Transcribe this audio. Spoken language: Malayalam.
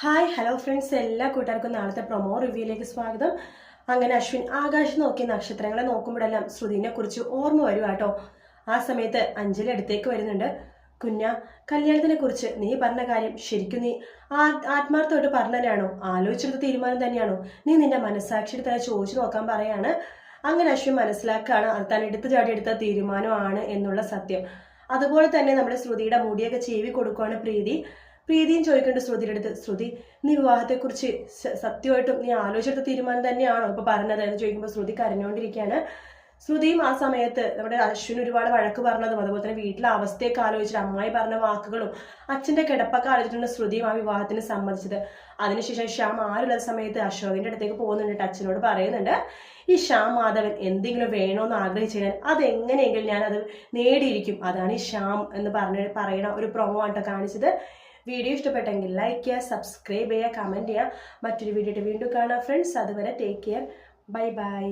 ഹായ് ഹലോ ഫ്രണ്ട്സ്, എല്ലാ കൂട്ടുകാർക്കും നാളത്തെ പ്രൊമോ റിവ്യൂയിലേക്ക് സ്വാഗതം. അങ്ങനെ അശ്വിൻ ആകാശം നോക്കി നക്ഷത്രങ്ങളെ നോക്കുമ്പോഴെല്ലാം ശ്രുതിനെ കുറിച്ച് ഓർമ്മ വരുക കേട്ടോ. ആ സമയത്ത് അഞ്ജലി അടുത്തേക്ക് വരുന്നുണ്ട്. കുഞ്ഞ, കല്യാണത്തിനെ കുറിച്ച് നീ പറഞ്ഞ കാര്യം ശരിക്കും നീ ആത്മാർത്ഥമായിട്ട് പറഞ്ഞതന്നെയാണോ? ആലോചിച്ചെടുത്ത തീരുമാനം തന്നെയാണോ? നീ നിന്റെ മനസ്സാക്ഷിയുടെ തന്നെ ചോദിച്ചു നോക്കാൻ പറയാണ്. അങ്ങനെ അശ്വിൻ മനസ്സിലാക്കുകയാണ് അത് താൻ എടുത്തു ചാടി എടുത്ത തീരുമാനമാണ് എന്നുള്ള സത്യം. അതുപോലെ തന്നെ നമ്മുടെ ശ്രുതിയുടെ മുടിയൊക്കെ ചീവി കൊടുക്കുകയാണ് പ്രീതിയും ചോദിക്കേണ്ട ശ്രുതിയുടെ അടുത്ത്, ശ്രുതി നീ വിവാഹത്തെക്കുറിച്ച് സത്യമായിട്ടും നീ ആലോചിച്ചെടുത്ത തീരുമാനം തന്നെയാണോ ഇപ്പൊ പറഞ്ഞത് എന്ന് ചോദിക്കുമ്പോൾ ശ്രുതി കരഞ്ഞുകൊണ്ടിരിക്കുകയാണ്. ശ്രുതിയും ആ സമയത്ത് നമ്മുടെ അശ്വിൻ ഒരുപാട് വഴക്ക് പറഞ്ഞതും അതുപോലെ തന്നെ വീട്ടിലെ അവസ്ഥയൊക്കെ ആലോചിച്ചിട്ട് അമ്മായി പറഞ്ഞ വാക്കുകളും അച്ഛന്റെ കിടപ്പൊക്കെ ആലോചിച്ചിട്ടുണ്ട് ശ്രുതിയും ആ വിവാഹത്തിന് സമ്മതിച്ചത്. അതിനുശേഷം ശ്യാം ആരുള്ള സമയത്ത് അശോകിന്റെ അടുത്തേക്ക് പോകുന്നുണ്ട്, അച്ഛനോട് പറയുന്നുണ്ട് ഈ ശ്യാം മാധവൻ എന്തെങ്കിലും വേണോന്ന് ആഗ്രഹിച്ചു കഴിഞ്ഞാൽ അതെങ്ങനെയെങ്കിലും ഞാൻ അത് നേടിയിരിക്കും, അതാണ് ഈ ശ്യാം എന്ന് പറയണ ഒരു പ്രൊമോ ആട്ടോ കാണിച്ചത്. വീഡിയോ ഇഷ്ടപ്പെട്ടെങ്കിൽ ലൈക്ക് ചെയ്യുക, സബ്സ്ക്രൈബ് ചെയ്യുക, കമൻറ്റ് ചെയ്യുക. മറ്റൊരു വീഡിയോ വീണ്ടും കാണാം ഫ്രണ്ട്സ്. അതുവരെ ടേക്ക് കെയർ, ബൈ ബൈ.